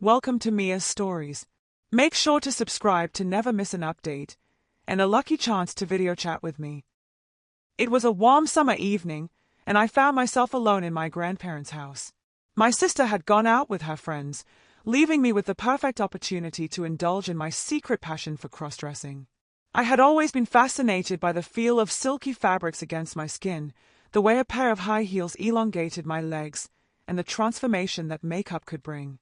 welcome to Mia's Stories. Make sure to subscribe to never miss an update, and a lucky chance to video chat with me. It was a warm summer evening, and I found myself alone in my grandparents' house. My sister had gone out with her friends, leaving me with the perfect opportunity to indulge in my secret passion for crossdressing. I had always been fascinated by the feel of silky fabrics against my skin, the way a pair of high heels elongated my legs, and the transformation that makeup could bring.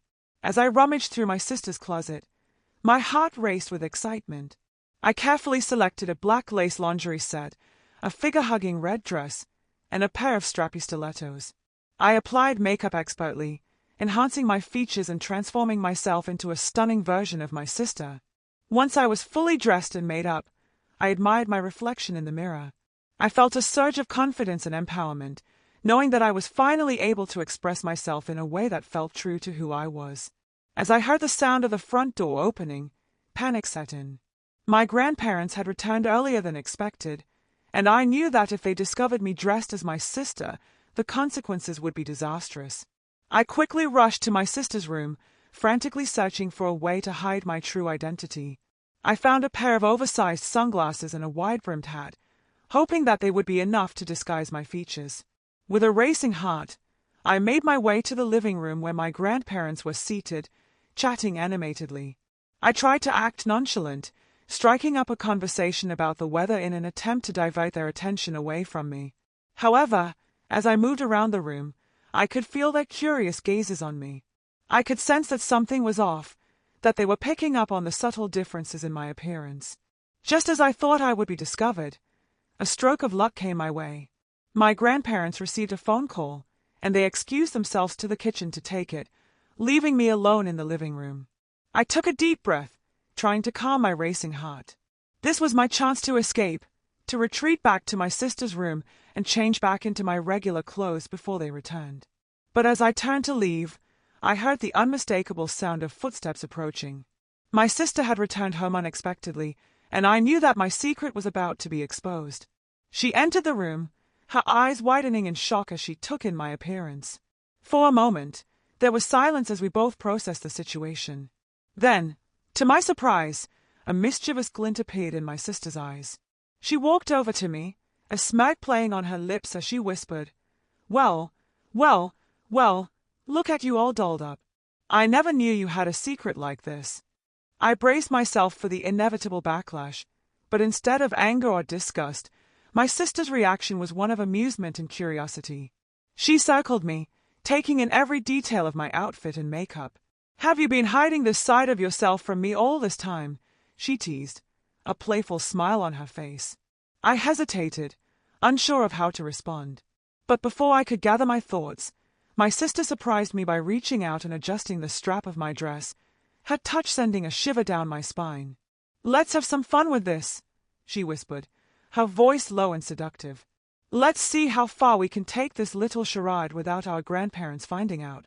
As I rummaged through my sister's closet, my heart raced with excitement. I carefully selected a black lace lingerie set, a figure-hugging red dress, and a pair of strappy stilettos. I applied makeup expertly, enhancing my features and transforming myself into a stunning version of my sister. Once I was fully dressed and made up, I admired my reflection in the mirror. I felt a surge of confidence and empowerment, knowing that I was finally able to express myself in a way that felt true to who I was. As I heard the sound of the front door opening, panic set in. My grandparents had returned earlier than expected, and I knew that if they discovered me dressed as my sister, the consequences would be disastrous. I quickly rushed to my sister's room, frantically searching for a way to hide my true identity. I found a pair of oversized sunglasses and a wide-brimmed hat, hoping that they would be enough to disguise my features. With a racing heart, I made my way to the living room where my grandparents were seated, chatting animatedly. I tried to act nonchalant, striking up a conversation about the weather in an attempt to divert their attention away from me. However, as I moved around the room, I could feel their curious gazes on me. I could sense that something was off, that they were picking up on the subtle differences in my appearance. Just as I thought I would be discovered, a stroke of luck came my way. My grandparents received a phone call, and they excused themselves to the kitchen to take it, leaving me alone in the living room. I took a deep breath, trying to calm my racing heart. This was my chance to escape, to retreat back to my sister's room and change back into my regular clothes before they returned. But as I turned to leave, I heard the unmistakable sound of footsteps approaching. My sister had returned home unexpectedly, and I knew that my secret was about to be exposed. She entered the room, her eyes widening in shock as she took in my appearance. For a moment, there was silence as we both processed the situation. Then, to my surprise, a mischievous glint appeared in my sister's eyes. She walked over to me, a smirk playing on her lips as she whispered, Well, look at you all dolled up. I never knew you had a secret like this." I braced myself for the inevitable backlash, but instead of anger or disgust, my sister's reaction was one of amusement and curiosity. She circled me, taking in every detail of my outfit and makeup. "Have you been hiding this side of yourself from me all this time?" she teased, a playful smile on her face. I hesitated, unsure of how to respond. But before I could gather my thoughts, my sister surprised me by reaching out and adjusting the strap of my dress, her touch sending a shiver down my spine. "Let's have some fun with this," she whispered, her voice low and seductive. "Let's see how far we can take this little charade without our grandparents finding out."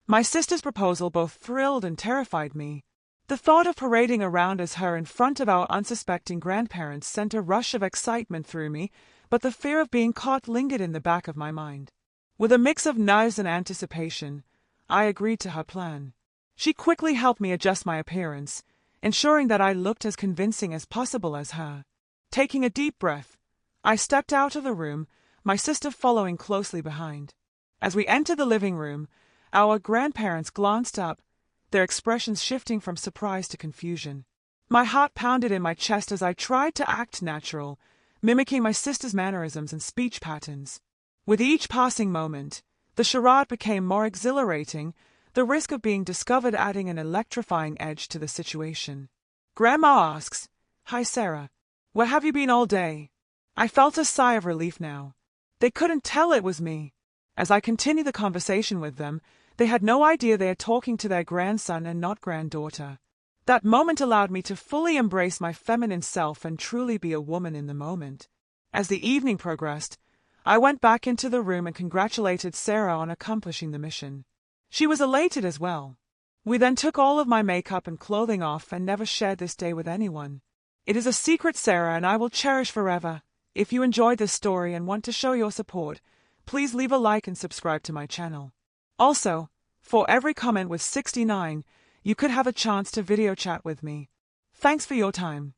My sister's proposal both thrilled and terrified me. The thought of parading around as her in front of our unsuspecting grandparents sent a rush of excitement through me, but the fear of being caught lingered in the back of my mind. With a mix of nerves and anticipation, I agreed to her plan. She quickly helped me adjust my appearance, ensuring that I looked as convincing as possible as her. Taking a deep breath, I stepped out of the room, my sister following closely behind. As we entered the living room, our grandparents glanced up, their expressions shifting from surprise to confusion. My heart pounded in my chest as I tried to act natural, mimicking my sister's mannerisms and speech patterns. With each passing moment, the charade became more exhilarating, the risk of being discovered adding an electrifying edge to the situation. Grandma asks, "Hi, Sarah. Where have you been all day?" I felt a sigh of relief now. They couldn't tell it was me. As I continued the conversation with them, they had no idea they were talking to their grandson and not granddaughter. That moment allowed me to fully embrace my feminine self and truly be a woman in the moment. As the evening progressed, I went back into the room and congratulated Sarah on accomplishing the mission. She was elated as well. We then took all of my makeup and clothing off and never shared this day with anyone. It is a secret Sarah and I will cherish forever. If you enjoyed this story and want to show your support, please leave a like and subscribe to my channel. Also, for every comment with 69, you could have a chance to video chat with me. Thanks for your time.